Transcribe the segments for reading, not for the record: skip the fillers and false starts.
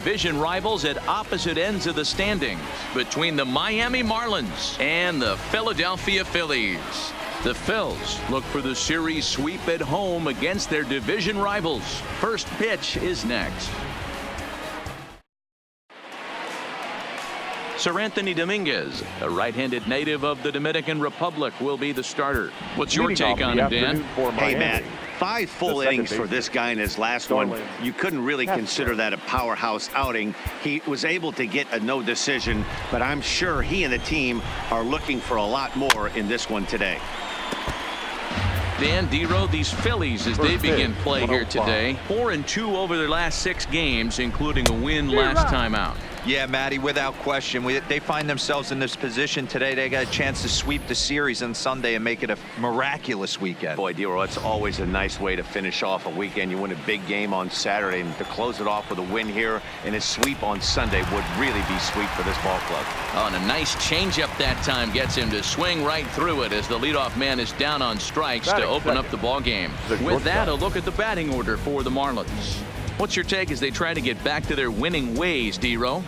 Division rivals at opposite ends of the standings between the Miami Marlins and the Philadelphia Phillies. The Phils look for the series sweep at home against their division rivals. First pitch is next. Sir Anthony Dominguez, a right-handed native of the Dominican Republic, will be the starter. What's your take on him, Dan? Hey, Matt, 5 full innings for this guy in his last one. You couldn't really consider that a powerhouse outing. He was able to get a no decision, but I'm sure he and the team are looking for a lot more in this one today. Dan, D-Row, these Phillies, as they begin play here today, 4-2 over their last 6 games, including a win last time out. Yeah, Matty, without question. They find themselves in this position today. They got a chance to sweep the series on Sunday and make it a miraculous weekend. Boy, D-Row, it's always a nice way to finish off a weekend. You win a big game on Saturday, and to close it off with a win here and a sweep on Sunday would really be sweet for this ball club. Oh, and a nice changeup that time gets him to swing right through it as the leadoff man is down on strikes to open up the ball game. With that, a look at the batting order for the Marlins. What's your take as they try to get back to their winning ways, D-Row?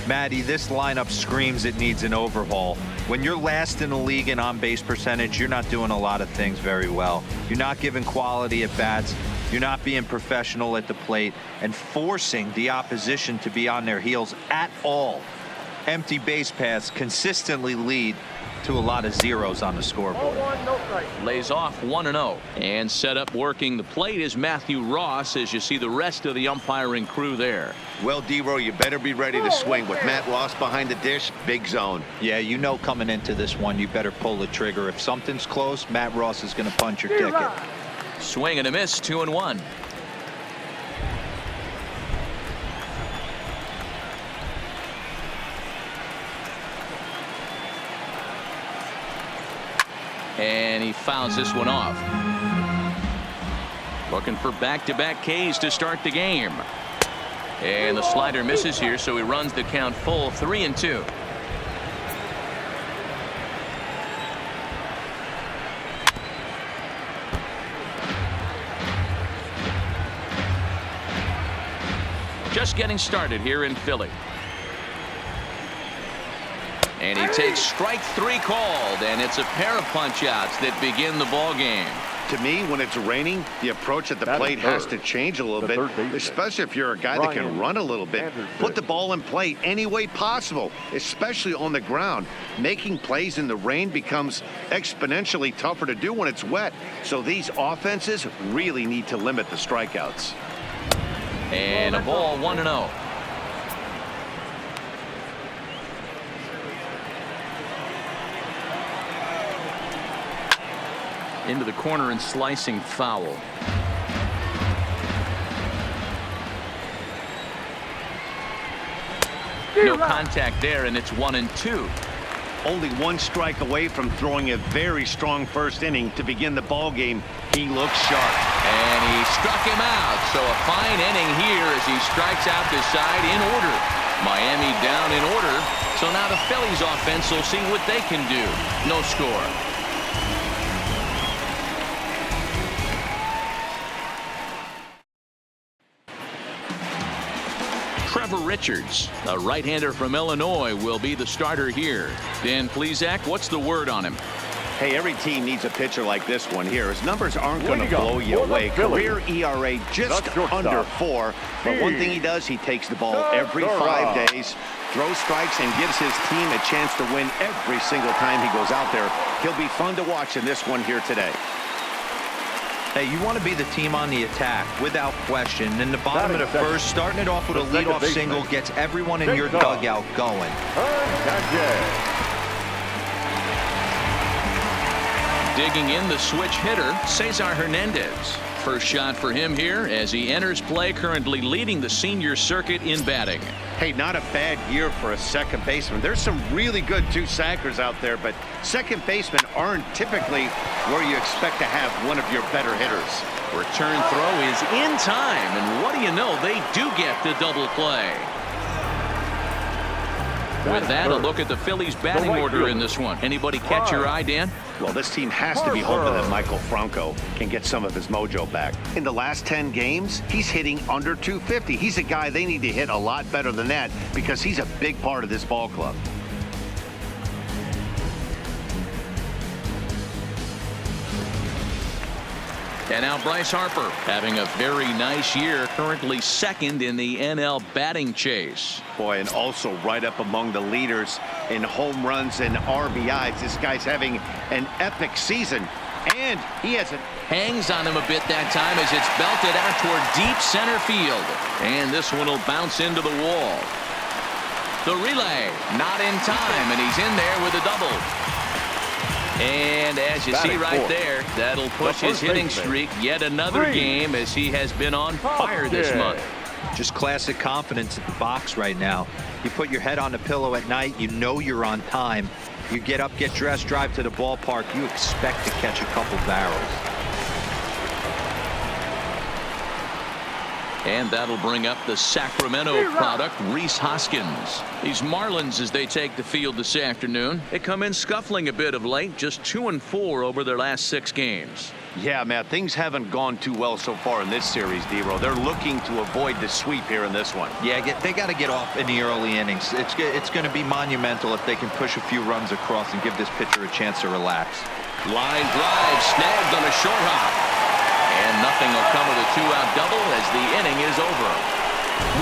Matty, this lineup screams it needs an overhaul. When you're last in the league in on-base percentage, you're not doing a lot of things very well. You're not giving quality at bats. You're not being professional at the plate and forcing the opposition to be on their heels at all. Empty base paths consistently lead to a lot of zeros on the scoreboard. Lays off 1-0 and set up working the plate is Matthew Ross as you see the rest of the umpiring crew there. Well, D-Row, you better be ready to swing with Matt Ross behind the dish. Big zone. Yeah, you know coming into this one you better pull the trigger. If something's close, Matt Ross is going to punch your ticket. Swing and a miss, 2-1. And he fouls this one off. Looking for back-to-back Ks to start the game. And the slider misses here, so he runs the count full, 3-2. Just getting started here in Philly. And he takes strike 3 called, and it's a pair of punch-outs that begin the ball game. To me, when it's raining, the approach at the plate has to change a little bit, especially if you're a guy that can run a little bit. Put the ball in play any way possible, especially on the ground. Making plays in the rain becomes exponentially tougher to do when it's wet. So these offenses really need to limit the strikeouts. And a ball, 1-0. Into the corner and slicing foul. No contact there, and it's 1-2. Only 1 strike away from throwing a very strong first inning to begin the ball game. He looks sharp. And he struck him out. So a fine inning here as he strikes out the side in order. Miami down in order. So now the Phillies offense will see what they can do. No score. Trevor Richards, a right-hander from Illinois, will be the starter here. Dan Plesac, what's the word on him? Hey, every team needs a pitcher like this one here. His numbers aren't going to blow you away. Career ERA just under 4. But one thing he does, he takes the ball every 5 days, throws strikes, and gives his team a chance to win every single time he goes out there. He'll be fun to watch in this one here today. Hey, you want to be the team on the attack, without question. In the bottom of the first, starting it off with a leadoff single gets everyone in your dugout going. Digging in the switch hitter, Cesar Hernandez. First shot for him here as he enters play, currently leading the senior circuit in batting. Hey, not a bad year for a second baseman. There's some really good 2-sackers out there, but second basemen aren't typically where you expect to have one of your better hitters. Return throw is in time, and what do you know, they do get the double play. With that, a look at the Phillies batting order in this one. Anybody catch your eye, Dan? Well, this team has to be hoping that Michael Franco can get some of his mojo back. In the last 10 games, he's hitting under 250. He's a guy they need to hit a lot better than that because he's a big part of this ball club. And now Bryce Harper having a very nice year, currently second in the NL batting chase. Boy, and also right up among the leaders in home runs and RBIs. This guy's having an epic season, and he has hangs on him a bit that time as it's belted out toward deep center field. And this one will bounce into the wall. The relay, not in time, and he's in there with a double. And as you see right there, that'll push his hitting streak yet another game as he has been on fire this month. Just classic confidence at the box right now. You put your head on the pillow at night, you know you're on time. You get up, get dressed, drive to the ballpark, you expect to catch a couple barrels. And that'll bring up the Sacramento product, Rhys Hoskins. These Marlins, as they take the field this afternoon, they come in scuffling a bit of late, just 2-4 over their last 6 games. Yeah, Matt, things haven't gone too well so far in this series, D-Row. They're looking to avoid the sweep here in this one. Yeah, they got to get off in the early innings. It's going to be monumental if they can push a few runs across and give this pitcher a chance to relax. Line drive, snagged on a short hop. And nothing will come of the 2-out double as the inning is over.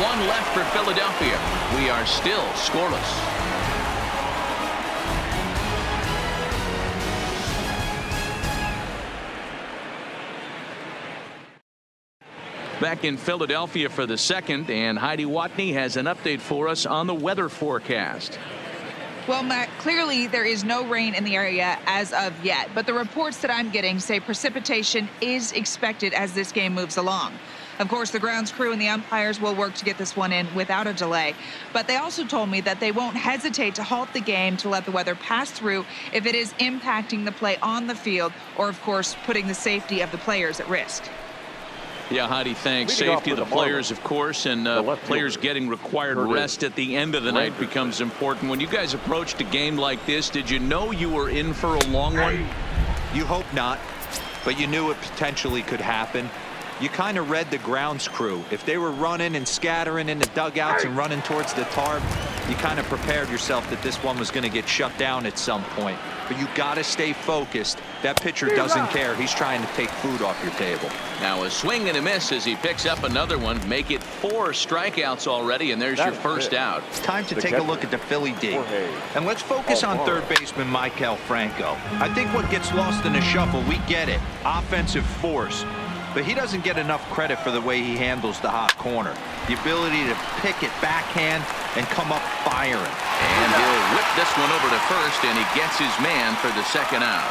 1 left for Philadelphia. We are still scoreless. Back in Philadelphia for the second, and Heidi Watney has an update for us on the weather forecast. Well, Matt, clearly there is no rain in the area as of yet, but the reports that I'm getting say precipitation is expected as this game moves along. Of course, the grounds crew and the umpires will work to get this one in without a delay, but they also told me that they won't hesitate to halt the game to let the weather pass through if it is impacting the play on the field or, of course, putting the safety of the players at risk. Yeah, Heidi, thanks. Safety of the players, of course, and players getting required rest at the end of the night becomes important. When you guys approached a game like this, did you know you were in for a long one? You hope not, but you knew it potentially could happen. You kind of read the grounds crew. If they were running and scattering in the dugouts and running towards the tarp, you kind of prepared yourself that this one was going to get shut down at some point. But you got to stay focused. That pitcher doesn't care. He's trying to take food off your table. Now a swing and a miss as he picks up another one. Make it 4 strikeouts already, and there's your first out. It's time to take a look at the Philly D. And let's focus on third baseman Michael Franco. I think what gets lost in the shuffle, we get it. Offensive force. But he doesn't get enough credit for the way he handles the hot corner. The ability to pick it backhand and come up firing. And he'll whip this one over to first, and he gets his man for the second out.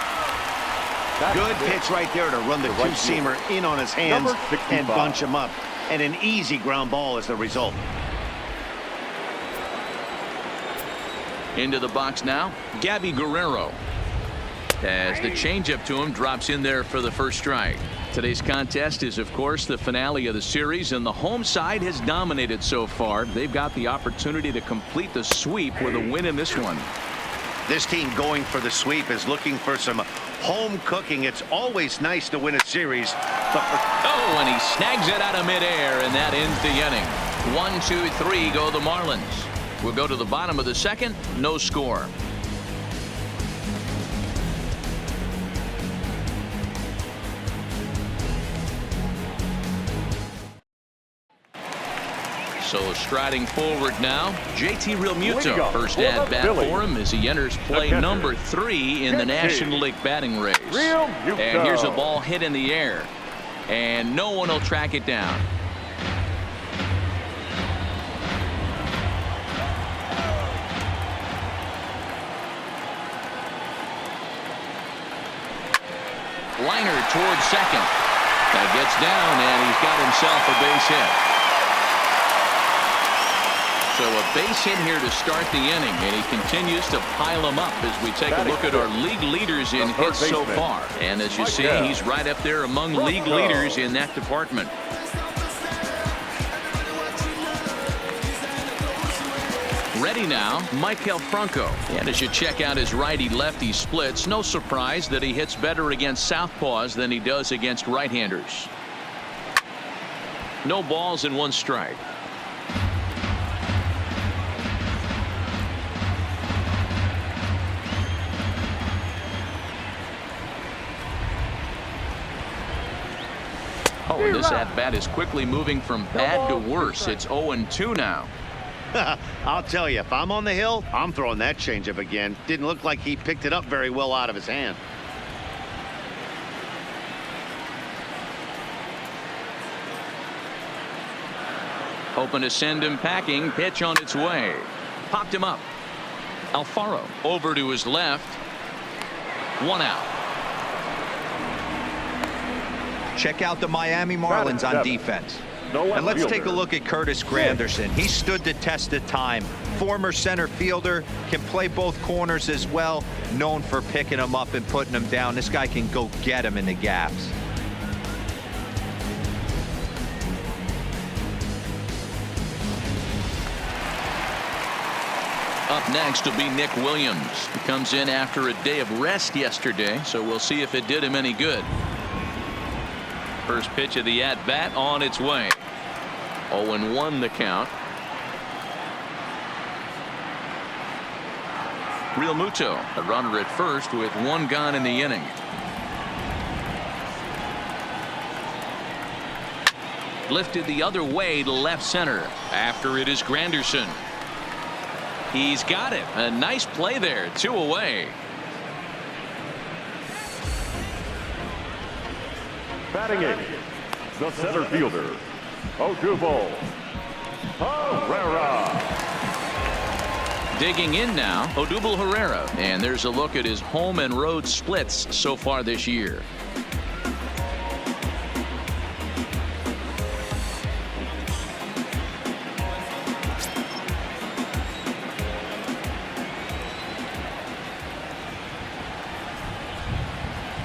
Good pitch right there to run the two-seamer in on his hands and bunch him up. And an easy ground ball is the result. Into the box now, Gabby Guerrero. As the changeup to him drops in there for the first strike. Today's contest is, of course, the finale of the series, and the home side has dominated so far. They've got the opportunity to complete the sweep with a win in this one. This team going for the sweep is looking for some home cooking. It's always nice to win a series. Oh, and he snags it out of midair, and that ends the inning. 1, 2, 3 go the Marlins. We'll go to the bottom of the second. No score. So striding forward now, JT Realmuto. First at bat for him as he enters play number 3 in the National League batting race. And here's a ball hit in the air, and no one will track it down. Liner towards second. That gets down, and he's got himself a base hit. So a base hit here to start the inning, and he continues to pile them up as we take a look at our league leaders in hits so far. And as you see, he's right up there among league leaders in that department. Ready now, Michael Franco. And as you check out his righty-lefty splits, no surprise that he hits better against southpaws than he does against right-handers. No balls and 1 strike. Oh, and this at-bat is quickly moving from bad to worse. It's 0-2 now. I'll tell you, if I'm on the hill, I'm throwing that changeup again. Didn't look like he picked it up very well out of his hand. Hoping to send him packing. Pitch on its way. Popped him up. Alfaro over to his left. 1 out. Check out the Miami Marlins on defense. And let's take a look at Curtis Granderson. He stood the test of time. Former center fielder, can play both corners as well. Known for picking them up and putting them down. This guy can go get them in the gaps. Up next will be Nick Williams. He comes in after a day of rest yesterday, so we'll see if it did him any good. First pitch of the at-bat on its way. 0-1 the count. Real Muto, a runner at first with 1 gone in the inning. Lifted the other way to left center. After it is Granderson. He's got it. A nice play there. 2 away. Batting 8, the center fielder, Odubel Herrera. Digging in now, Odubel Herrera. And there's a look at his home and road splits so far this year.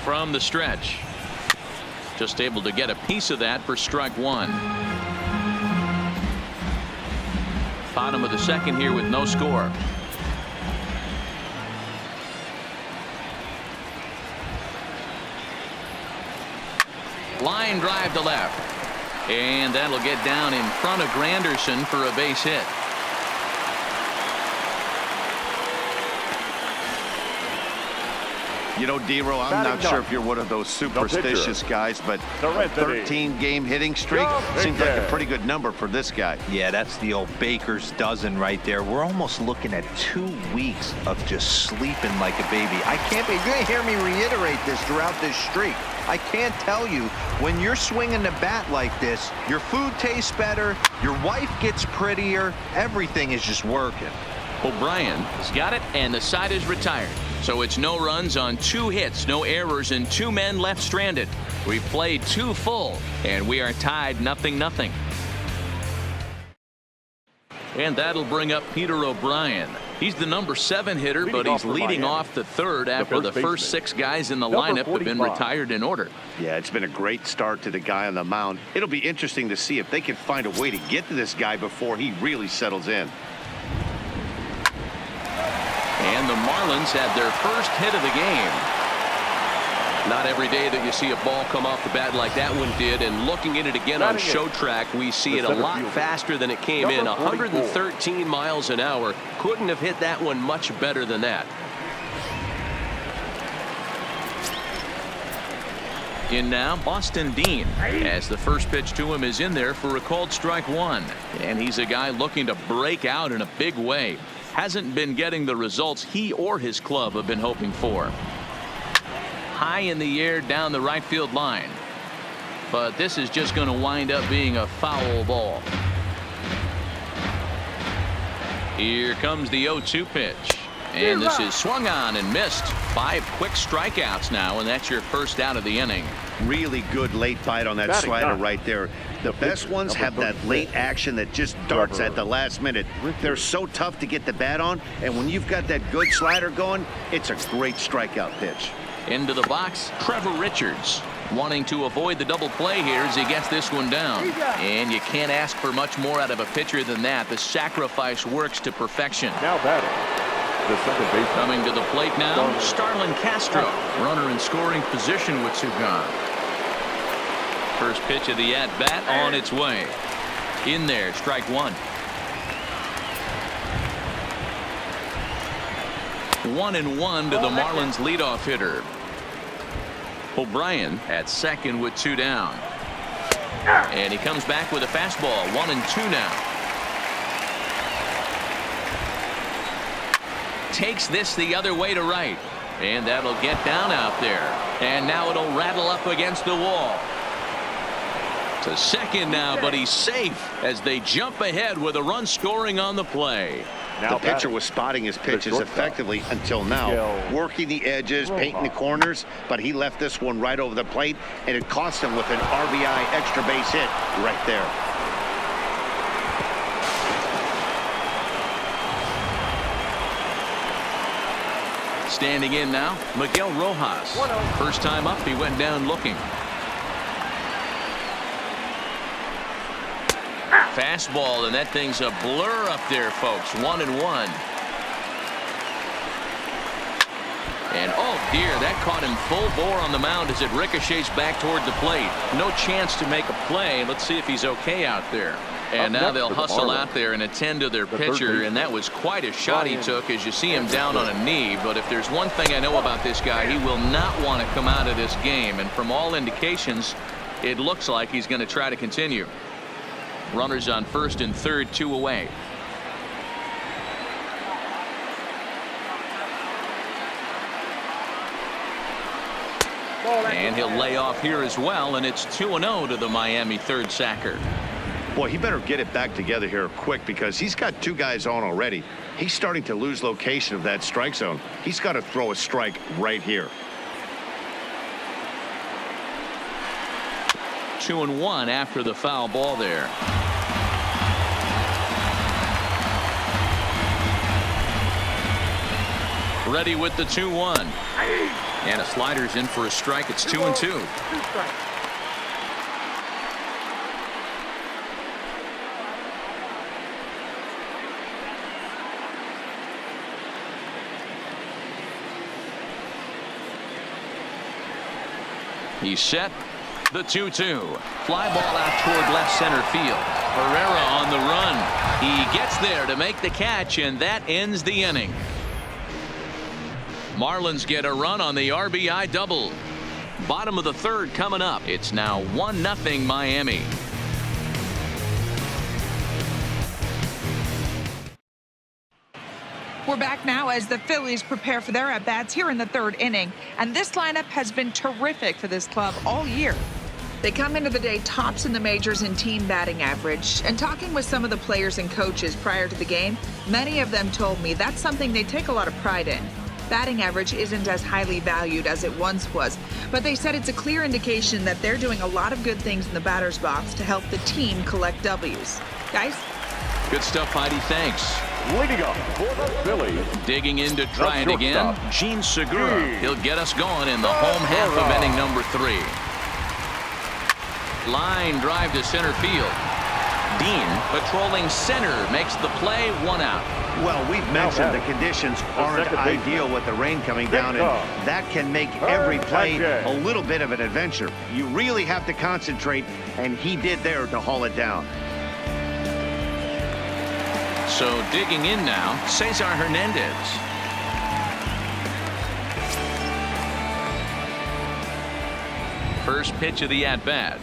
From the stretch. Just able to get a piece of that for strike 1. Bottom of the second here with no score. Line drive to left. And that'll get down in front of Granderson for a base hit. You know, D-Row, I'm not sure if you're one of those superstitious guys, but a 13-game hitting streak seems like a pretty good number for this guy. Yeah, that's the old baker's dozen right there. We're almost looking at 2 weeks of just sleeping like a baby. I can't be. You're going to hear me reiterate this throughout this streak. I can't tell you, when you're swinging the bat like this, your food tastes better, your wife gets prettier, everything is just working. O'Brien has got it, and the side is retired. So it's no runs on 2 hits, no errors, and 2 men left stranded. We've played 2 full, and we are tied 0-0. And that'll bring up Peter O'Brien. He's the number 7 hitter, but he's leading off the 3rd after the first 6 guys in the lineup have been retired in order. Yeah, it's been a great start to the guy on the mound. It'll be interesting to see if they can find a way to get to this guy before he really settles in. And the Marlins had their first hit of the game. Not every day that you see a ball come off the bat like that one did, and looking at it again on show track, we see it a lot faster than it came in. 113 miles an hour. Couldn't have hit that one much better than that. In now, Austin Dean, as the first pitch to him is in there for a called strike 1. And he's a guy looking to break out in a big way. Hasn't been getting the results he or his club have been hoping for. High in the air down the right field line. But this is just going to wind up being a foul ball. Here comes the 0-2 pitch. And this is swung on and missed. 5 quick strikeouts now, and that's your first out of the inning. Really good late bite on that slider right there. The best ones have that late action that just darts at the last minute. They're so tough to get the bat on, and when you've got that good slider going, it's a great strikeout pitch. Into the box, Trevor Richards. Wanting to avoid the double play here as he gets this one down. And you can't ask for much more out of a pitcher than that. The sacrifice works to perfection. Now batting, the second baseman. Coming to the plate now, Starlin Castro. Runner in scoring position with two gone. First pitch of the at-bat on its way. In there, strike one. 1-1 to the Marlins leadoff hitter. O'Brien at second with two down. And he comes back with a fastball. 1-2 now. Takes this the other way to right. And that'll get down out there. And now it'll rattle up against the wall. To second now, but he's safe as they jump ahead with a run scoring on the play. The pitcher was spotting his pitches effectively until now, working the edges, painting the corners, but he left this one right over the plate, and it cost him with an RBI extra base hit right there. Standing in now, Miguel Rojas. First time up, he went down looking. Fastball, and that thing's a blur up there, folks. 1-1. And oh dear, that caught him full bore on the mound as it ricochets back toward the plate. No chance to make a play. Let's see if he's okay out there. And now they'll hustle out there and attend to their pitcher, and that was quite a shot he took as you see him down on a knee. But if there's one thing I know about this guy, he will not want to come out of this game. And from all indications, it looks like he's going to try to continue. Runners on first and third, 2 away. And he'll lay off here as well, and it's 2-0 to the Miami third sacker. Boy, he better get it back together here quick because he's got two guys on already. He's starting to lose location of that strike zone. He's got to throw a strike right here. 2-1 after the foul ball there. Ready with the 2-1. And a slider's in for a strike. It's 2-2. He's set. The 2-2. Fly ball out toward left center field. Herrera on the run. He gets there to make the catch, and that ends the inning. Marlins get a run on the RBI double. Bottom of the third coming up. It's now 1-0 Miami. We're back now as the Phillies prepare for their at-bats here in the third inning. And this lineup has been terrific for this club all year. They come into the day tops in the majors in team batting average. And talking with some of the players and coaches prior to the game, many of them told me that's something they take a lot of pride in. Batting average isn't as highly valued as it once was, but they said it's a clear indication that they're doing a lot of good things in the batter's box to help the team collect W's. Guys? Good stuff, Heidi. Thanks. Leading up for the Phillies. Digging in to try it again. Gene Segura. He'll get us going in the home half of inning number 3. Line drive to center field. Dean patrolling center makes the play, 1 out. Well, we've mentioned the conditions aren't ideal with the rain coming down, and that can make every play a little bit of an adventure. You really have to concentrate, and he did there to haul it down. So digging in now, Cesar Hernandez. First pitch of the at-bat.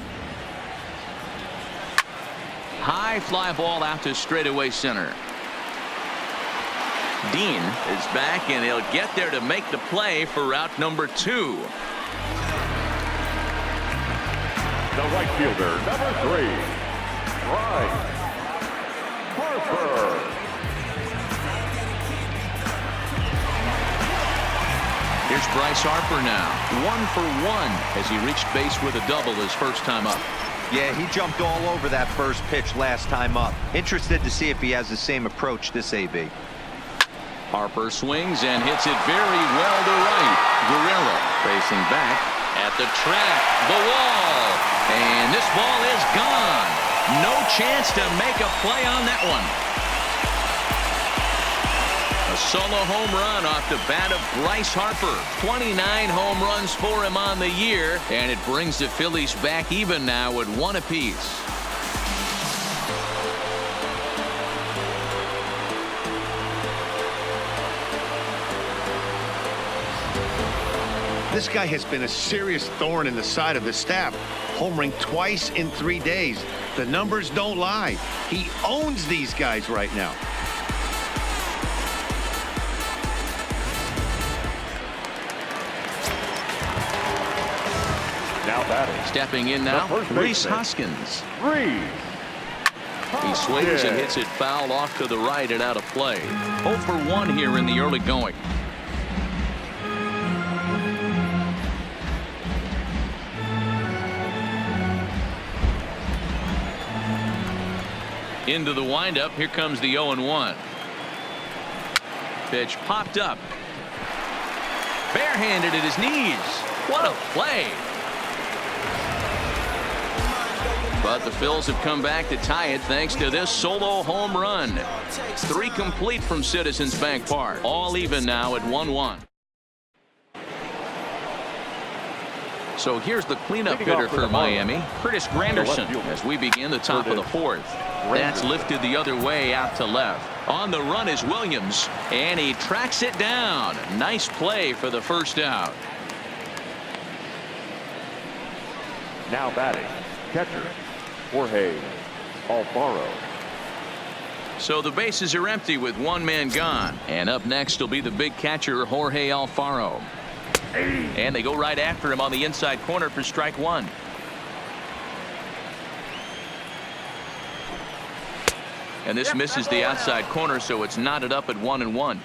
High fly ball out to straightaway center. Dean is back, and he'll get there to make the play for route number 2. The right fielder, number 3, Bryce Harper. Here's Bryce Harper now, 1 for 1 as he reached base with a double his first time up. Yeah, he jumped all over that first pitch last time up. Interested to see if he has the same approach this AB. Harper swings and hits it very well to right. Guerrero facing back at At the track, the wall, and this ball is gone. No chance to make a play on that one. A solo home run off the bat of Bryce Harper. 29 home runs for him on the year, and it brings the Phillies back even now at 1 apiece. This guy has been a serious thorn in the side of the staff, homering twice in 3 days. The numbers don't lie. He owns these guys right now. Now batting. Stepping in now, Rhys Hoskins. He swings and hits it foul off to the right and out of play. 0 for 1 here in the early going. Into the windup. Here comes the 0-1. Pitch popped up. Barehanded at his knees. What a play. But the Phils have come back to tie it thanks to this solo home run. 3 complete from Citizens Bank Park. All even now at 1-1. So here's the cleanup hitter for Miami, Curtis Granderson, as we begin the top of the 4th. That's lifted the other way out to left. On the run is Williams, and he tracks it down. Nice play for the first out. Now batting, catcher, Jorge Alfaro. So the bases are empty with 1 man gone. And up next will be the big catcher, Jorge Alfaro. And they go right after him on the inside corner for strike 1. And this misses the outside corner, so it's knotted up at 1-1.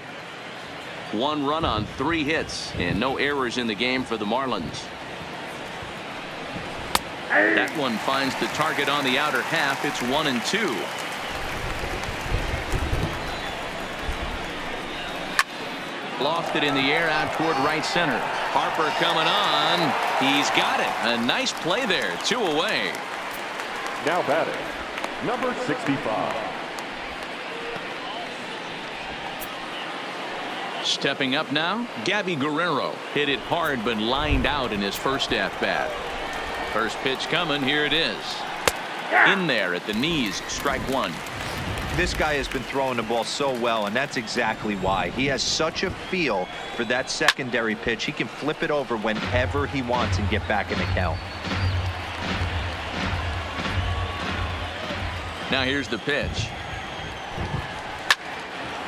1 run on 3 hits and no errors in the game for the Marlins. That one finds the target on the outer half. It's 1-2. Lofted in the air out toward right center. Harper coming on. He's got it. A nice play there. 2 away. Now batting, number 65. Stepping up now, Gabby Guerrero. Hit it hard but lined out in his first at-bat. First pitch coming. Here it is. In there at the knees. Strike 1. This guy has been throwing the ball so well, and that's exactly why. He has such a feel for that secondary pitch. He can flip it over whenever he wants and get back in the count. Now here's the pitch.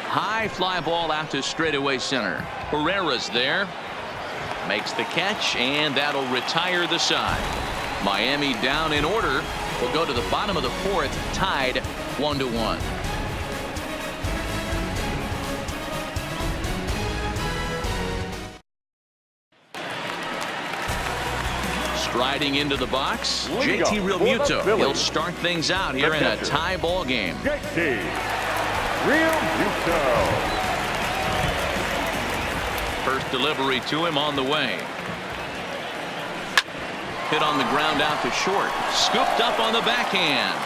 High fly ball out to straightaway center. Herrera's there. Makes the catch, and that'll retire the side. Miami down in order. We'll go to the bottom of the 4th, tied 1-1. Striding into the box, JT Realmuto. He'll start things out here in a tie ball game. JT Realmuto. First delivery to him on the way. Hit on the ground out to short. Scooped up on the backhand.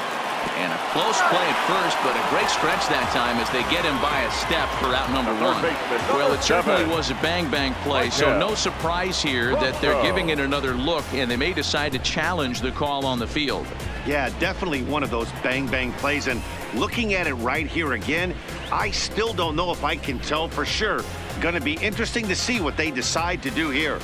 And a close play at first, but a great stretch that time as they get him by a step for out number 1. Well, it certainly was a bang-bang play, so no surprise here that they're giving it another look, and they may decide to challenge the call on the field. Yeah, definitely one of those bang-bang plays, and looking at it right here again, I still don't know if I can tell for sure. Going to be interesting to see what they decide to do here.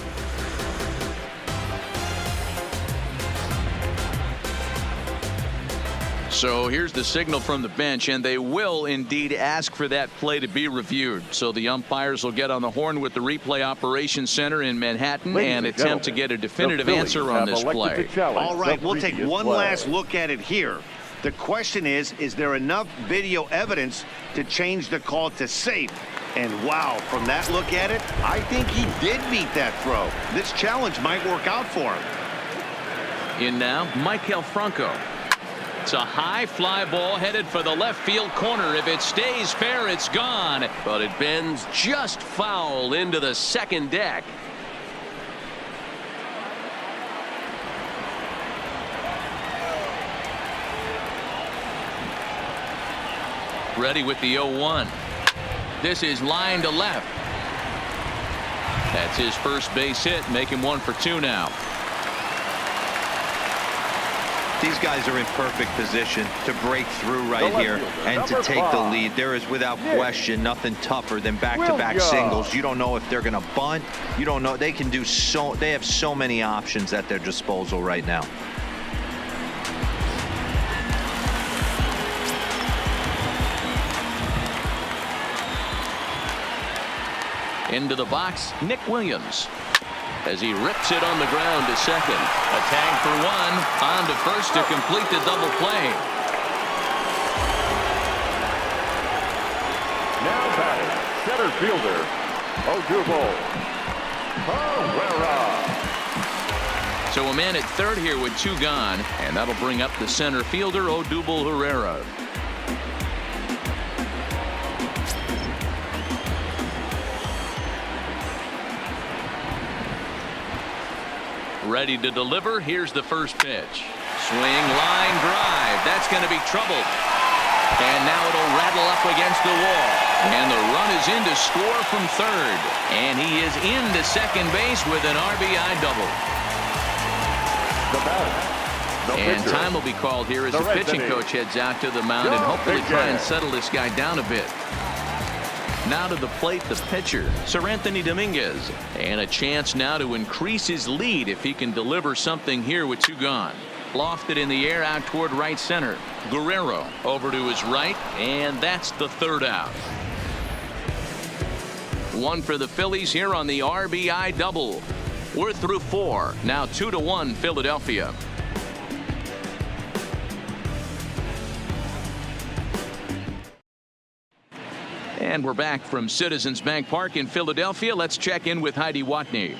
So here's the signal from the bench, and they will indeed ask for that play to be reviewed. So the umpires will get on the horn with the replay operations center in Manhattan and attempt to get a definitive answer on this play. All right, we'll take one last look at it here. The question is there enough video evidence to change the call to safe? And wow, from that look at it, I think he did beat that throw. This challenge might work out for him. In now, Michael Franco. It's a high fly ball headed for the left field corner. If it stays fair, it's gone. But it bends just foul into the second deck. Ready with the 0-1. This is line to left. That's his first base hit, making 1 for 2 now. These guys are in perfect position to break through right here and to take the lead. There is without question nothing tougher than back-to-back singles. You don't know if they're going to bunt. You don't know. They can do so. They have so many options at their disposal right now. Into the box, Nick Williams. As he rips it on the ground to second. A tag for 1. On to first to complete the double play. Now batting, center fielder, Odubel Herrera. So a man at third here with 2 gone, and that'll bring up the center fielder, Odubel Herrera. Ready to deliver. Here's the first pitch. Swing, line drive. That's going to be trouble. And now it'll rattle up against the wall. And the run is in to score from third. And he is into second base with an RBI double. And time will be called here as the pitching coach heads out to the mound and hopefully try and settle this guy down a bit. Now to the plate, the pitcher, Sir Anthony Dominguez. And a chance now to increase his lead if he can deliver something here with 2 gone. Lofted in the air out toward right center. Guerrero over to his right, and that's the 3rd out. 1 for the Phillies here on the RBI double. We're through 4. Now 2-1 Philadelphia. And we're back from Citizens Bank Park in Philadelphia. Let's check in with Heidi Watney.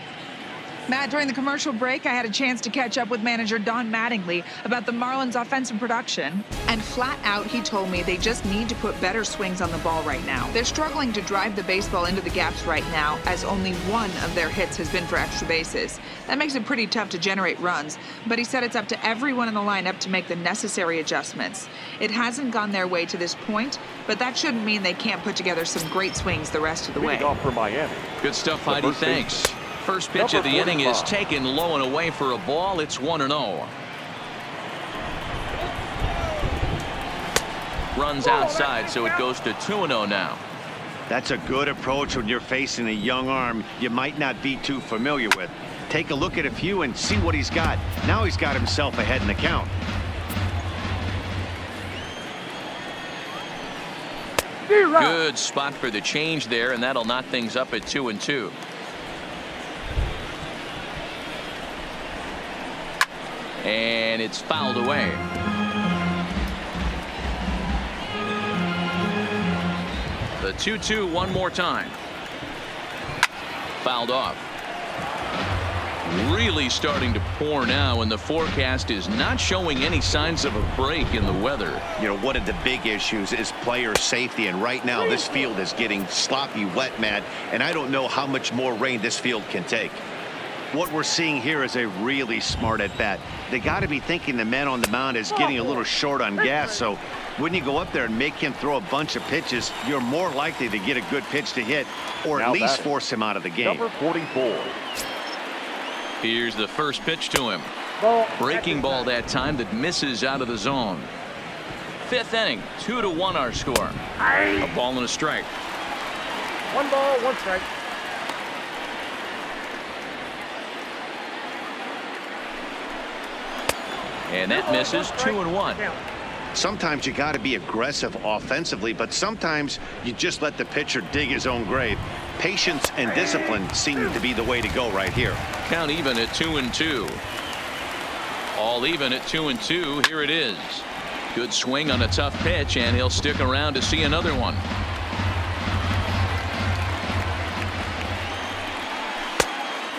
Matt, during the commercial break, I had a chance to catch up with manager Don Mattingly about the Marlins' offensive production. And flat out, he told me they just need to put better swings on the ball right now. They're struggling to drive the baseball into the gaps right now, as only 1 of their hits has been for extra bases. That makes it pretty tough to generate runs, but he said it's up to everyone in the lineup to make the necessary adjustments. It hasn't gone their way to this point, but that shouldn't mean they can't put together some great swings the rest of the way. Off for Miami. Good stuff, Heidi. Thanks. First pitch of the inning is taken low and away for a ball. It's 1-0. Runs outside, so it goes to 2-0 now. That's a good approach when you're facing a young arm you might not be too familiar with. Take a look at a few and see what he's got. Now he's got himself ahead in the count. Good spot for the change there, and that'll knot things up at 2-2. And it's fouled away. The 2-2 one more time. Fouled off. Really starting to pour now, and the forecast is not showing any signs of a break in the weather. You know, one of the big issues is player safety, and right now this field is getting sloppy wet, Matt, and I don't know how much more rain this field can take. What we're seeing here is a really smart at bat. They got to be thinking the man on the mound is getting a little short on gas, so when you go up there and make him throw a bunch of pitches, you're more likely to get a good pitch to hit, or at least force him out of the game. Number 44. Here's the first pitch to him. Breaking ball that time that misses out of the zone. 5th inning, 2-1 our score. A ball and a strike. 1 ball, 1 strike. And that misses. 2-1. Sometimes you got to be aggressive offensively, but sometimes you just let the pitcher dig his own grave. Patience and discipline seem to be the way to go right here. Count even at 2-2. All even at 2-2. Here it is. Good swing on a tough pitch, and he'll stick around to see another one.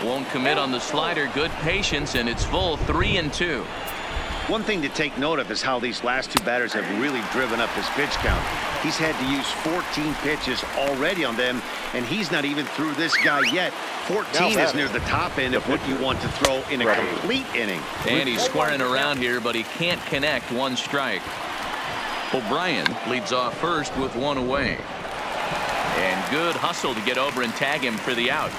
Won't commit on the slider. Good patience, and it's full 3-2. One thing to take note of is how these last 2 batters have really driven up his pitch count. He's had to use 14 pitches already on them, and he's not even through this guy yet. 14 is near the top end of what you want to throw in a complete inning. And he's squaring around here, but he can't connect. 1 strike. O'Brien leads off first with one away. And good hustle to get over and tag him for the out.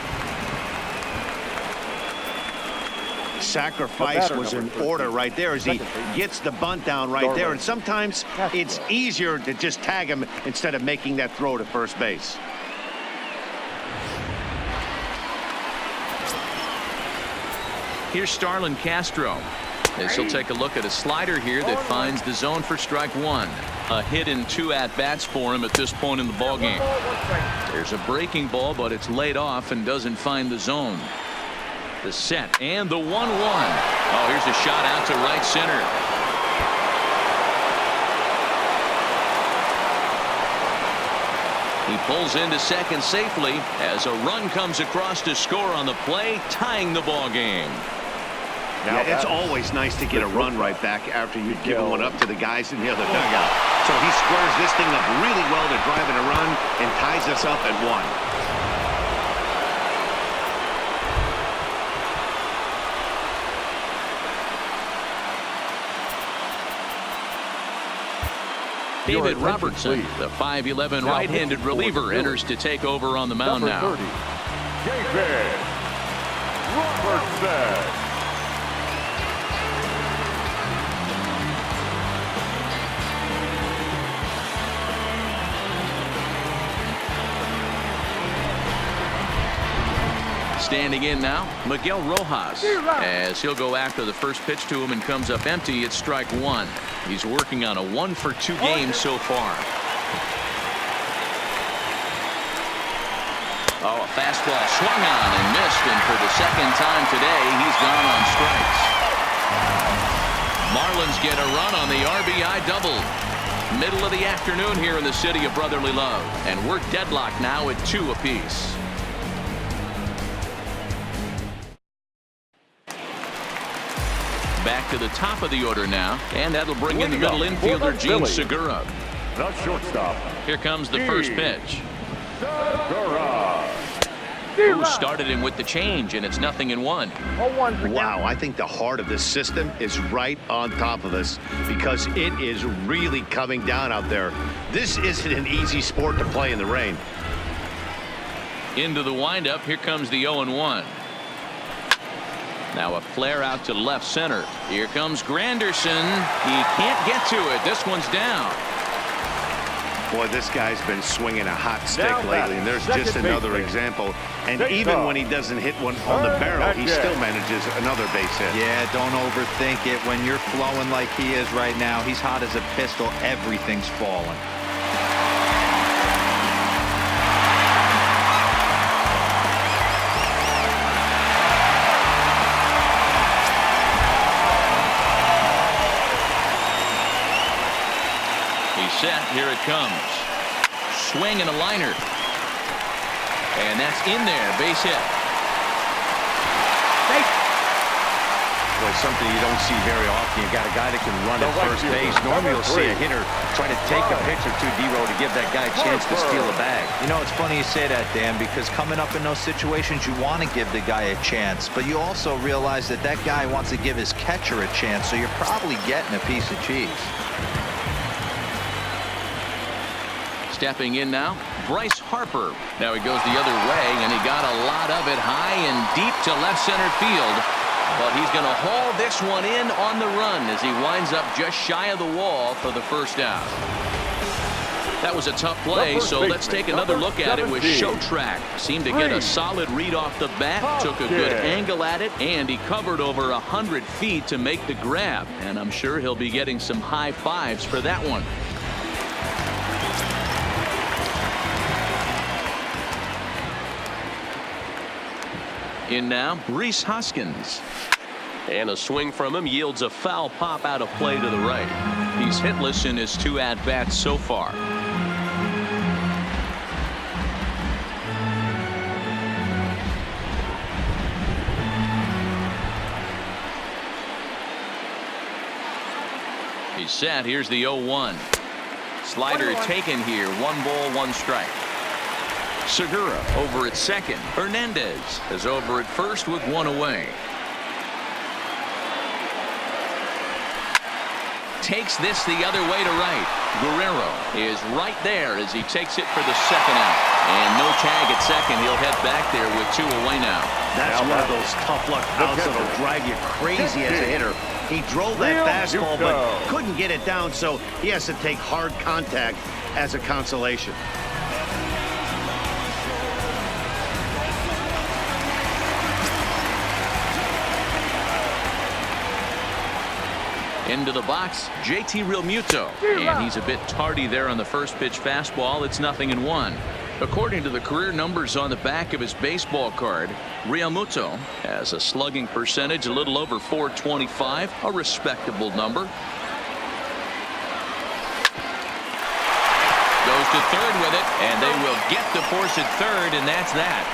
Sacrifice was in order right there as he gets the bunt down right there. And sometimes it's easier to just tag him instead of making that throw to first base. Here's Starlin Castro as he'll take a look at a slider here that finds the zone for strike one. A hit and 2 at-bats for him at this point in the ballgame. There's a breaking ball, but it's laid off and doesn't find the zone. The set and the 1-1. Oh, here's a shot out to right center. He pulls into second safely as a run comes across to score on the play, tying the ball game. Yeah, it's always nice to get a run right back after you've given one up to the guys in the other dugout. So he squares this thing up really well to drive in a run and ties us up at 1. David Robertson, the 5'11" right-handed reliever, enters to take over on the mound now. David Robertson. Standing in now, Miguel Rojas, as he'll go after the first pitch to him and comes up empty. It's strike one. He's working on a 1-for-2 game so far. Oh, a fastball swung on and missed, and for the second time today, he's gone on strikes. Marlins get a run on the RBI double. Middle of the afternoon here in the city of brotherly love, and we're deadlocked now at 2 apiece. Back to the top of the order now, and that'll bring in the middle infielder Gene Segura. The shortstop. Here comes the first pitch. Segura. Who started him with the change, and it's 0-1. Wow, I think the heart of this system is right on top of us because it is really coming down out there. This isn't an easy sport to play in the rain. Into the windup, here comes the 0-1. Now a flare out to left center. Here comes Granderson. He can't get to it. This one's down. Boy, this guy's been swinging a hot stick lately, and there's just another example. And even when he doesn't hit one on the barrel, he still manages another base hit. Yeah, don't overthink it. When you're flowing like he is right now, he's hot as a pistol. Everything's falling. Set. Here it comes. Swing and a liner. And that's in there. Base hit. Boy, something you don't see very often. You got a guy that can run at first base. Normally you'll see a hitter try to take a pitch or two, D-row, to give that guy a chance to steal a bag. You know, it's funny you say that, Dan, because coming up in those situations, you want to give the guy a chance, but you also realize that that guy wants to give his catcher a chance, so you're probably getting a piece of cheese. Stepping in now, Bryce Harper. Now he goes the other way, and he got a lot of it high and deep to left center field. But he's going to haul this one in on the run as he winds up just shy of the wall for the first out. That was a tough play, so let's take another look at it with Showtrack. Seemed to get a solid read off the bat, took a good angle at it, and he covered over 100 feet to make the grab. And I'm sure he'll be getting some high fives for that one. In now, Rhys Hoskins. And a swing from him yields a foul pop out of play to the right. He's hitless in his 2 at-bats so far. He's set. Here's the 0-1. Slider taken here. 1 ball, 1 strike. Segura over at second. Hernandez is over at first with 1 away. takes this the other way to right. Guerrero is right there as he takes it for the second out. And no tag at second. He'll head back there with 2 away now. That's one of those tough luck outs that'll drive you crazy as a hitter. He drove that fastball but couldn't get it down, so he has to take hard contact as a consolation. Into the box, JT Realmuto. And he's a bit tardy there on the first pitch fastball. It's 0-1. According to the career numbers on the back of his baseball card, Realmuto has a slugging percentage a little over .425, a respectable number. Goes to third with it, and they will get the force at third, and that's that.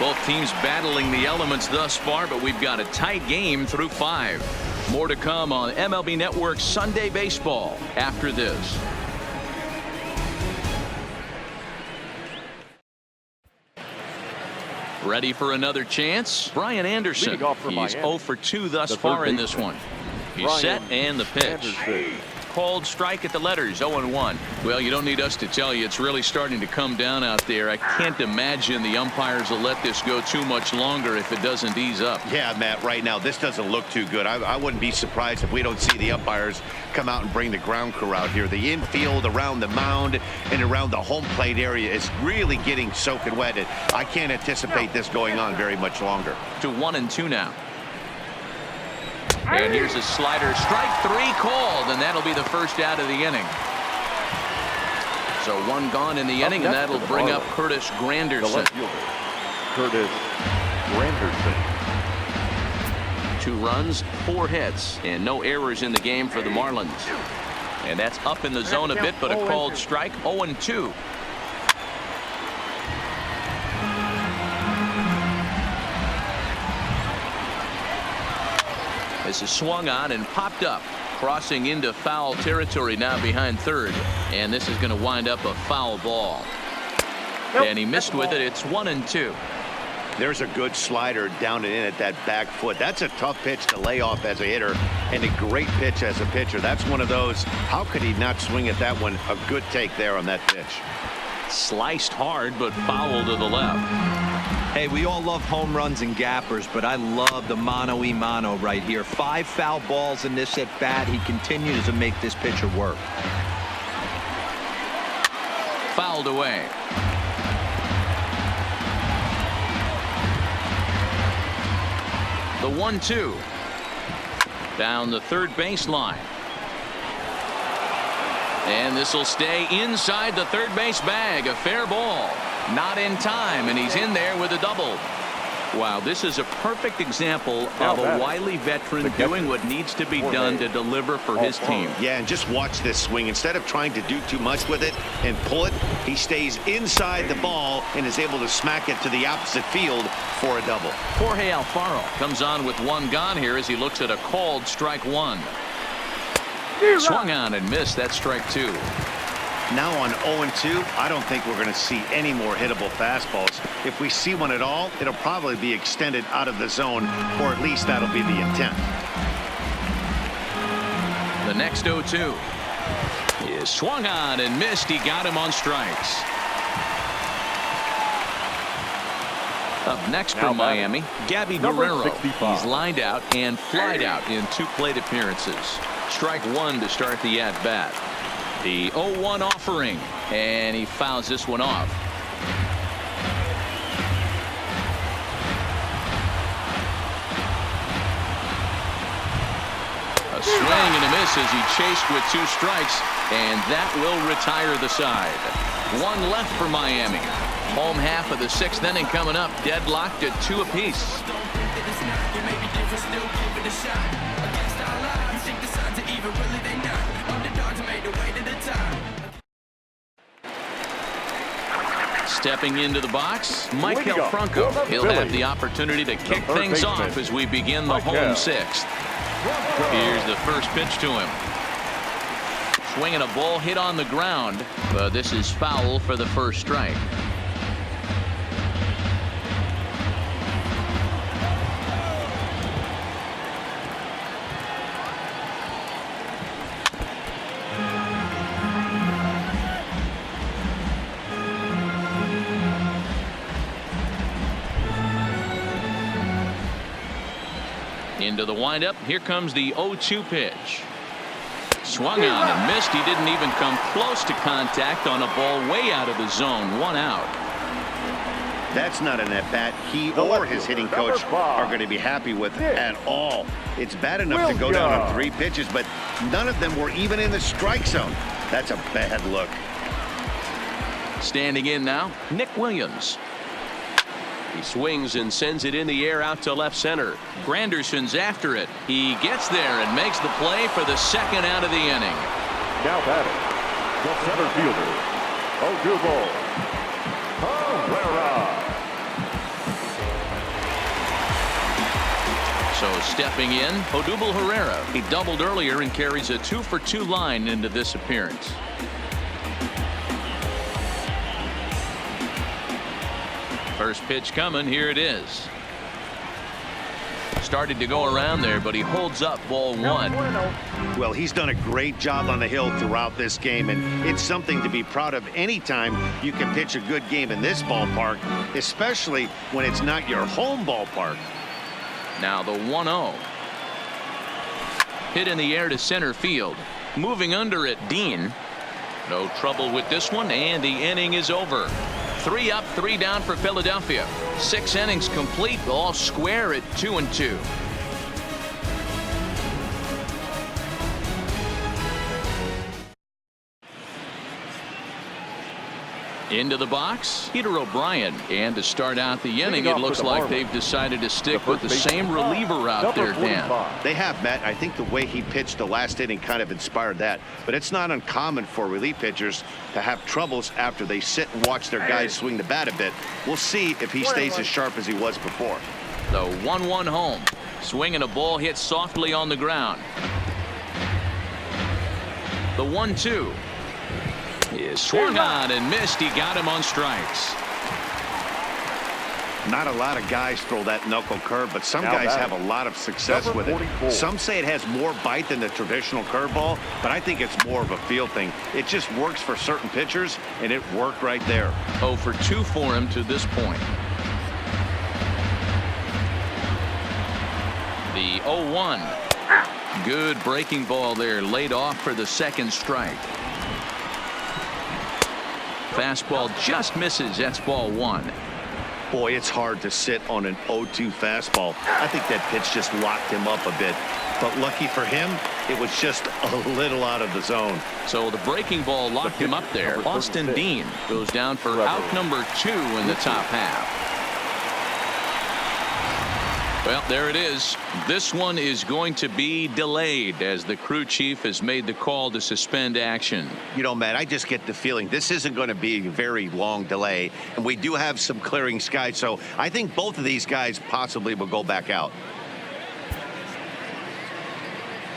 Both teams battling the elements thus far, but we've got a tight game through 5. More to come on MLB Network's Sunday Baseball after this. Ready for another chance? Brian Anderson. He's 0 for 2 thus far in this one. He's set and the pitch. Called strike at the letters, 0-1. Well, you don't need us to tell you it's really starting to come down out there. I can't imagine the umpires will let this go too much longer if it doesn't ease up. Yeah, Matt, right now this doesn't look too good. I wouldn't be surprised if we don't see the umpires come out and bring the ground crew out here. The infield around the mound and around the home plate area is really getting soaking wet. I can't anticipate this going on very much longer. To 1-2 now. And here's a slider. Strike 3 called, and that'll be the first out of the inning. So 1 gone in the inning, and that'll bring up Curtis Granderson. Curtis Granderson. 2 runs, 4 hits, and no errors in the game for the Marlins. And that's up in the zone a bit, but a called strike, 0-2. This is swung on and popped up, crossing into foul territory now behind third, and this is going to wind up a foul ball. And he missed with it. It's 1-2. There's a good slider down and in at that back foot. That's a tough pitch to lay off as a hitter, and a great pitch as a pitcher. That's one of those, how could he not swing at that one? A good take there on that pitch. Sliced hard, but foul to the left. Hey, we all love home runs and gappers, but I love the mano-a-mano right here. 5 foul balls in this at bat. He continues to make this pitcher work. Fouled away. The 1-2. Down the third baseline. And this will stay inside the third base bag. A fair ball. Not in time, and he's in there with a double. Wow, this is a perfect example of a wily veteran doing what needs to be done to deliver for his team. Yeah, and just watch this swing. Instead of trying to do too much with it and pull it, he stays inside the ball and is able to smack it to the opposite field for a double. Jorge Alfaro comes on with 1 gone here as he looks at a called strike 1. Swung on and missed. That's strike 2. Now on 0-2, I don't think we're going to see any more hittable fastballs. If we see one at all, it'll probably be extended out of the zone, or at least that'll be the intent. The next 0-2 is swung on and missed. He got him on strikes. Up next for Miami, Gabby Guerrero. He's lined out and flied out in 2 plate appearances. Strike 1 to start the at-bat. The 0-1 offering, and he fouls this one off. A swing and a miss as he chased with 2 strikes, and that will retire the side. 1 left for Miami. Home half of the 6th inning coming up, deadlocked at 2 apiece. Stepping into the box, Maikel Franco. He'll have the opportunity to kick things off as we begin the home 6th. Here's the first pitch to him. Swinging a ball hit on the ground, but this is foul for the first strike. Into the windup. Here comes the 0-2 pitch. Swung on and missed. He didn't even come close to contact on a ball way out of the zone. 1 out. That's not an at-bat he or his hitting coach are going to be happy with at all. It's bad enough to go down on 3 pitches, but none of them were even in the strike zone. That's a bad look. Standing in now, Nick Williams. He swings and sends it in the air out to left center. Granderson's after it. He gets there and makes the play for the 2nd out of the inning. Now batting, the center fielder, Odubel Herrera. So stepping in, Odubel Herrera. He doubled earlier and carries a 2-for-2 line into this appearance. First pitch coming. Here it is. Started to go around there, but he holds up ball 1. Well, he's done a great job on the hill throughout this game, and it's something to be proud of anytime you can pitch a good game in this ballpark, especially when it's not your home ballpark. Now the 1-0. Hit in the air to center field. Moving under it, Dean. No trouble with this one, and the inning is over. 3 up, 3 down for Philadelphia. 6 innings complete, all square at 2-2. Into the box, Peter O'Brien. And to start out the inning, it looks like they've decided to stick with the same reliever out there, Dan. They have, Matt. I think the way he pitched the last inning kind of inspired that. But it's not uncommon for relief pitchers to have troubles after they sit and watch their guys swing the bat a bit. We'll see if he stays as sharp as he was before. The 1-1 home. Swinging a ball hit softly on the ground. The 1-2. Is swung on and missed. He got him on strikes. Not a lot of guys throw that knuckle curve, but some guys have a lot of success with it. Some say it has more bite than the traditional curveball, but I think it's more of a feel thing. It just works for certain pitchers, and it worked right there. 0 for 2 for him to this point. The 0-1. Good breaking ball there, laid off for the 2nd strike. Fastball just misses. That's ball 1. Boy, it's hard to sit on an 0-2 fastball. I think that pitch just locked him up a bit. But lucky for him, it was just a little out of the zone. So the breaking ball locked him up there. Austin Dean goes down for out number 2 in the top half. Well, there it is. This one is going to be delayed as the crew chief has made the call to suspend action. You know, Matt, I just get the feeling this isn't going to be a very long delay, and we do have some clearing skies, so I think both of these guys possibly will go back out.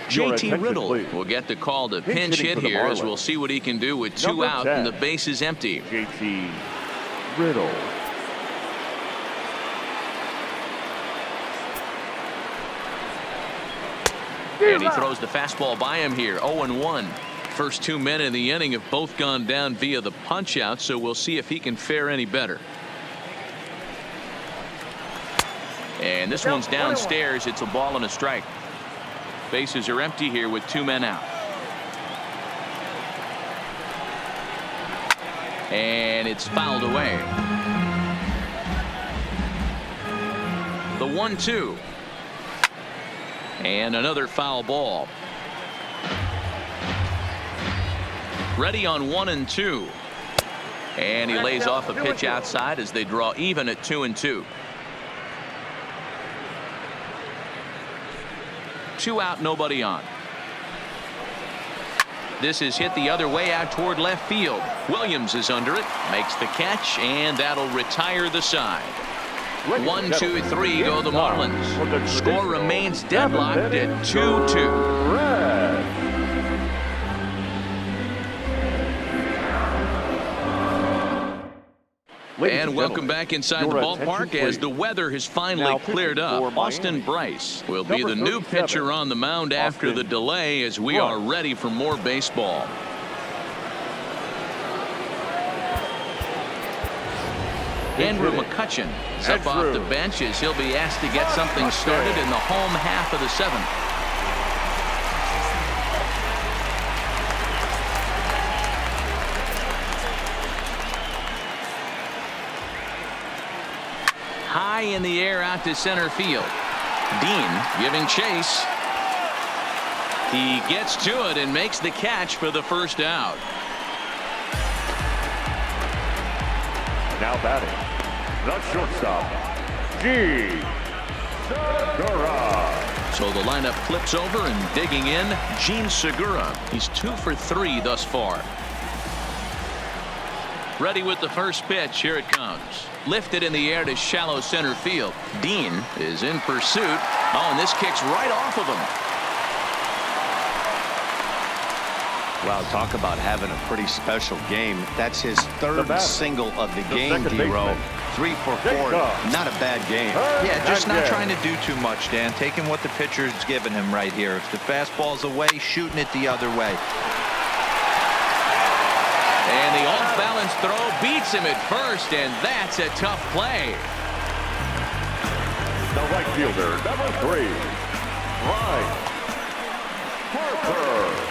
JT Riddle will get the call to pinch hit here as we'll see what he can do with 2 out and the base is empty. JT Riddle. And he throws the fastball by him here. 0-1. First 2 men in the inning have both gone down via the punch out, so we'll see if he can fare any better. And this one's downstairs. It's a ball and a strike. Bases are empty here with 2 men out. And it's fouled away. The 1-2. And another foul ball. Ready on 1 and 2. And he lays off a pitch outside as they draw even at 2-2. 2 out, nobody on. This is hit the other way out toward left field. Williams is under it, makes the catch, and that'll retire the side. 1, 2, 3 go the Marlins. Score remains deadlocked at 2-2. And welcome back inside the ballpark as the weather has finally cleared up. Austin Bryce will be the new pitcher on the mound after the delay as we are ready for more baseball. Andrew McCutcheon is up off the bench as he'll be asked to get something started in the home half of the seventh. High in the air out to center field. Dean giving chase. He gets to it and makes the catch for the first out. Now batting, the shortstop, G. Segura. So the lineup flips over and digging in, Gene Segura. He's 2 for 3 thus far. Ready with the first pitch. Here it comes. Lifted in the air to shallow center field. Dean is in pursuit. Oh, and this kicks right off of him. Wow, talk about having a pretty special game. That's his third single of the game, D-Row. 3 for 4. Not a bad game. Yeah, just not trying to do too much, Dan. Taking what the pitcher's giving him right here. If the fastball's away, shooting it the other way. And the off-balance throw beats him at first, and that's a tough play. The right fielder, number 3, Bryce Harper.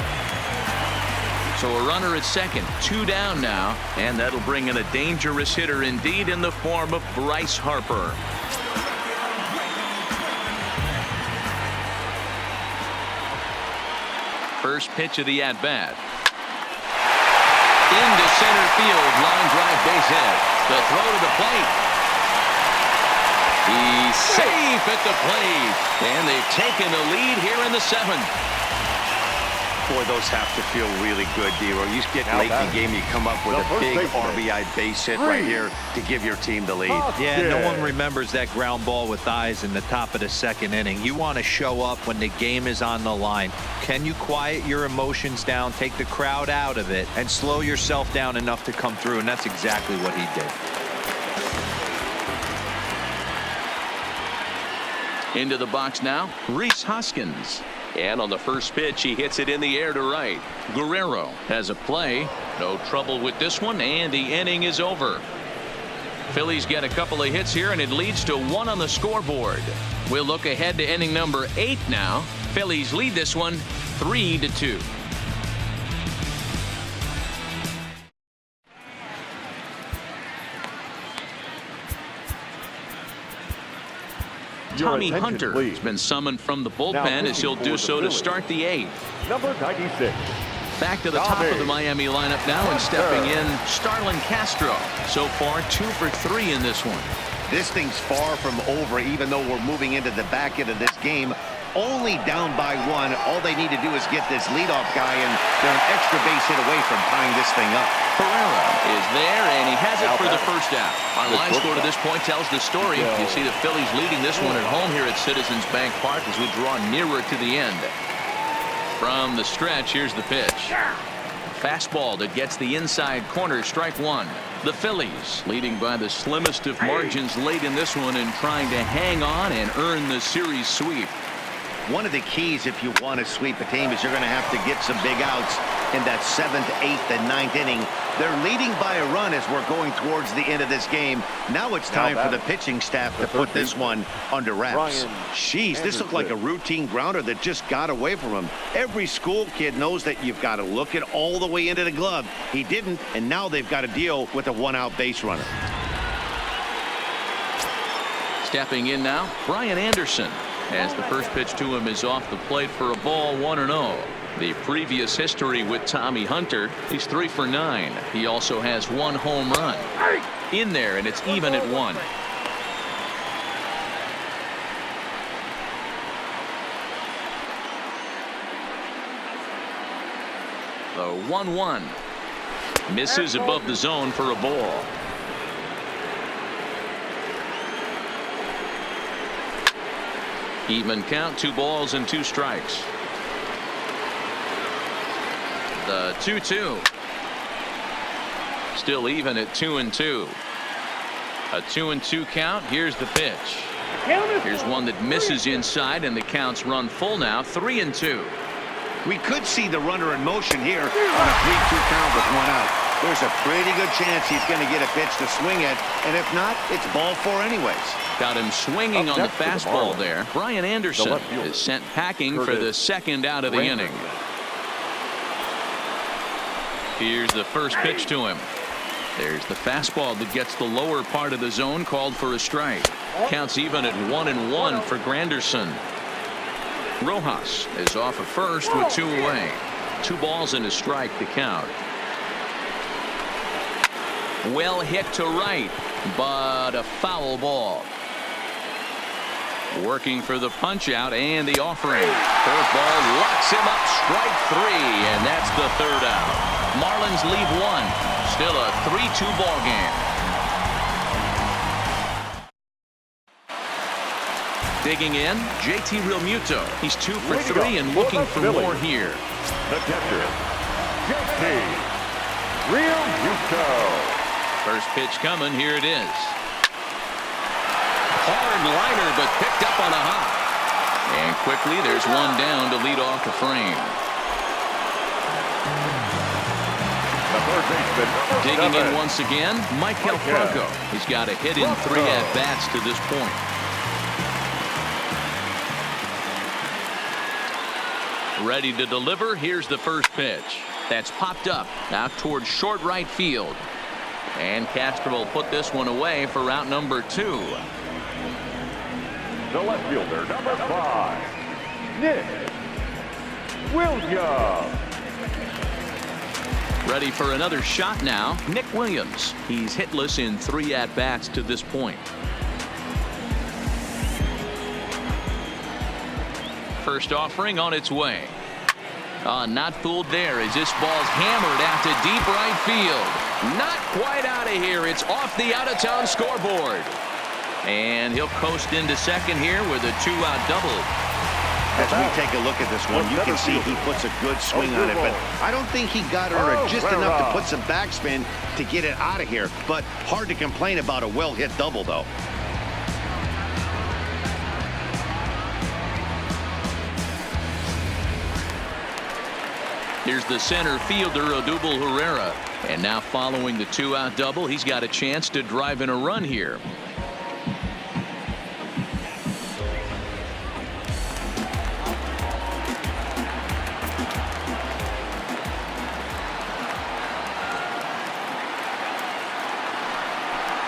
So a runner at second, 2 down now, and that'll bring in a dangerous hitter indeed in the form of Bryce Harper. First pitch of the at-bat. Into center field, line drive base hit. The throw to the plate. He's safe at the plate, and they've taken the lead here in the 7th. Boy, those have to feel really good, D-Row. You get late in the game, you come up with a big RBI base hit right here to give your team the lead. Yeah, no one remembers that ground ball with eyes in the top of the 2nd inning. You want to show up when the game is on the line. Can you quiet your emotions down, take the crowd out of it, and slow yourself down enough to come through? And that's exactly what he did. Into the box now, Rhys Hoskins. And on the first pitch, he hits it in the air to right. Guerrero has a play. No trouble with this one, and the inning is over. Phillies get a couple of hits here, and it leads to 1 on the scoreboard. We'll look ahead to inning number 8 now. Phillies lead this one 3-2. Tommy Hunter has been summoned from the bullpen as he'll do so to start the 8th. Number 96. Back to the top of the Miami lineup now, and stepping in, Starlin Castro. So far, 2 for 3 in this one. This thing's far from over, even though we're moving into the back end of this game. Only down by 1. All they need to do is get this leadoff guy, and they're an extra base hit away from tying this thing up. Pereira is there, and he has it for the first out. Our line score to this point tells the story. You see the Phillies leading this one at home here at Citizens Bank Park as we draw nearer to the end. From the stretch, here's the pitch. Fastball that gets the inside corner, strike 1. The Phillies leading by the slimmest of margins late in this one and trying to hang on and earn the series sweep. One of the keys if you want to sweep a team is you're going to have to get some big outs in that 7th, 8th, and 9th inning. They're leading by a run as we're going towards the end of this game. Now it's time for the pitching staff to put this one under wraps. Jeez, this looked like a routine grounder that just got away from him. Every school kid knows that you've got to look it all the way into the glove. He didn't, and now they've got to deal with a 1-out base runner. Stepping in now, Brian Anderson, as the first pitch to him is off the plate for a ball, 1-0. The previous history with Tommy Hunter, he's 3 for 9. He also has 1 home run. In there, and it's even at 1. The 1-1 misses above the zone for a ball. Even count, 2 balls and 2 strikes. The 2-2. Still even at 2-2. A 2-2 count. Here's the pitch. Here's one that misses inside, and the counts run full now, 3-2. We could see the runner in motion here on a 3-2 count with one out. There's a pretty good chance he's going to get a pitch to swing at, and if not, it's ball 4 anyways. Got him swinging on the fastball there. Brian Anderson is sent packing for the second out of the inning. Here's the first pitch to him. There's the fastball that gets the lower part of the zone, called for a strike. Counts even at 1-1 for Granderson. Rojas is off at first with 2 away. 2 balls and a strike to count. Well hit to right, but a foul ball. Working for the punch out and the offering. Curveball locks him up, strike 3, and that's the 3rd out. Marlins lead 1. Still a 3-2 ball game. Digging in, JT Realmuto. He's 2 for 3 and looking for more here. The catcher, JT Realmuto. First pitch coming. Here it is. Hard liner, but picked up on a hop. And quickly, there's one down to lead off the frame. The third baseman, Digging in once again, Michael Franco. He's got a hit in 3 at-bats to this point. Ready to deliver. Here's the first pitch. That's popped up out towards short right field. And Castro will put this one away for route number 2. the left fielder, number 5, Nick Williams. Ready for another shot now, Nick Williams. He's hitless in 3 at-bats to this point. First offering on its way. Not fooled there as this ball's hammered out to deep right field. Not quite out of here. It's off the out-of-town scoreboard. And he'll coast into second here with a 2-out double. As we take a look at this one, you can see he puts a good swing on it, but I don't think he got her just enough to put some backspin to get it out of here. But hard to complain about a well-hit double, though. Here's the center fielder, Odubel Herrera. And now following the 2-out double, he's got a chance to drive in a run here.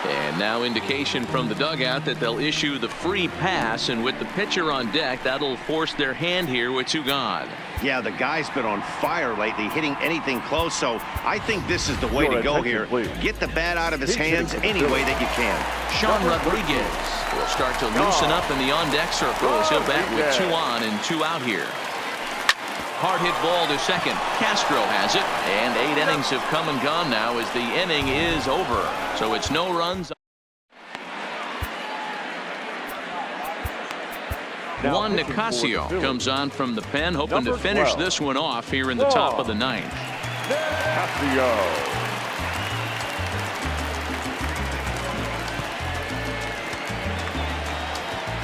And now indication from the dugout that they'll issue the free pass, and with the pitcher on deck, that'll force their hand here with 2 gone. Yeah, the guy's been on fire lately, hitting anything close, so I think this is the way to go here. Get the bat out of his hands any way that you can. Sean Rodriguez will start to loosen up in the on-deck circle as he'll bat with 2 on and 2 out here. Hard hit ball to second. Castro has it, and 8 innings have come and gone now as the inning is over. So it's no runs. Juan Nicasio comes on from the pen, hoping to finish this one off here in the top of the 9th. Nicasio.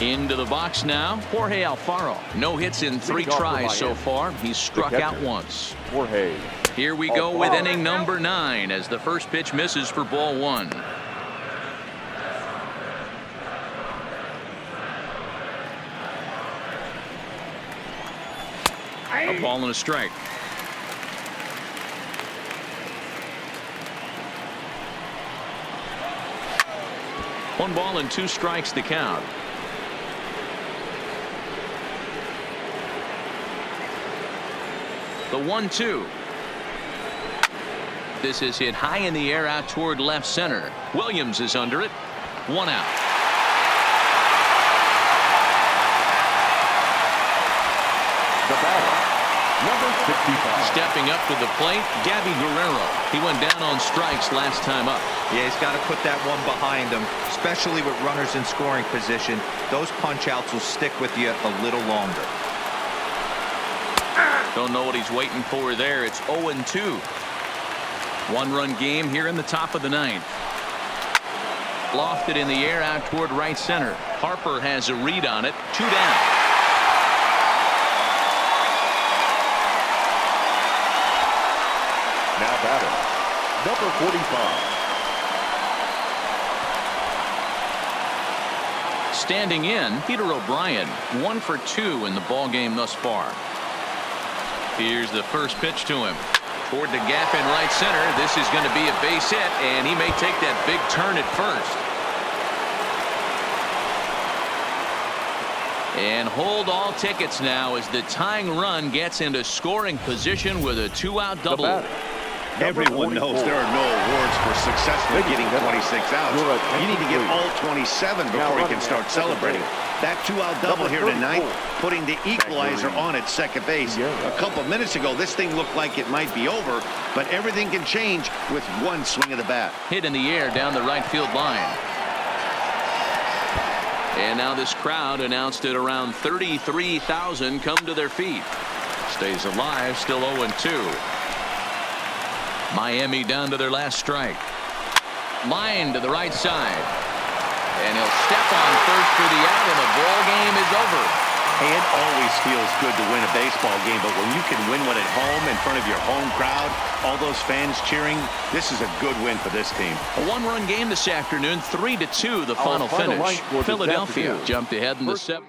Into the box now, Jorge Alfaro. No hits in 3 tries so far. He's struck out once. Jorge. Here we go with inning number 9 as the first pitch misses for ball 1. A ball and a strike. One ball and 2 strikes to count. The 1-2. This is hit high in the air out toward left center. Williams is under it. 1 out. The batter, number 65. Stepping up to the plate, Gabby Guerrero. He went down on strikes last time up. Yeah, he's got to put that one behind him, especially with runners in scoring position. Those punch outs will stick with you a little longer. Don't know what he's waiting for there. It's 0-2. 1-run game here in the top of the 9th. Lofted in the air out toward right center. Harper has a read on it. 2 down. number 45. Standing in, Peter O'Brien, 1 for 2 in the ball game thus far. Here's the first pitch to him. Toward the gap in right center. This is going to be a base hit, and he may take that big turn at first. And hold all tickets now as the tying run gets into scoring position with a 2-out double. Everyone knows there are no awards for successfully getting 26 outs. You need to get all 27 before you can start celebrating. That 2-out double here tonight, putting the equalizer on at second base. A couple minutes ago, this thing looked like it might be over, but everything can change with one swing of the bat. Hit in the air down the right field line. And now this crowd, announced at around 33,000, come to their feet. Stays alive, still 0-2. Miami down to their last strike. Line to the right side. And he'll step on first for the out, and the ball game is over. Hey, it always feels good to win a baseball game, but when you can win one at home in front of your home crowd, all those fans cheering, this is a good win for this team. A one-run game this afternoon, 3-2 the final finish. Philadelphia jumped ahead in the 7th.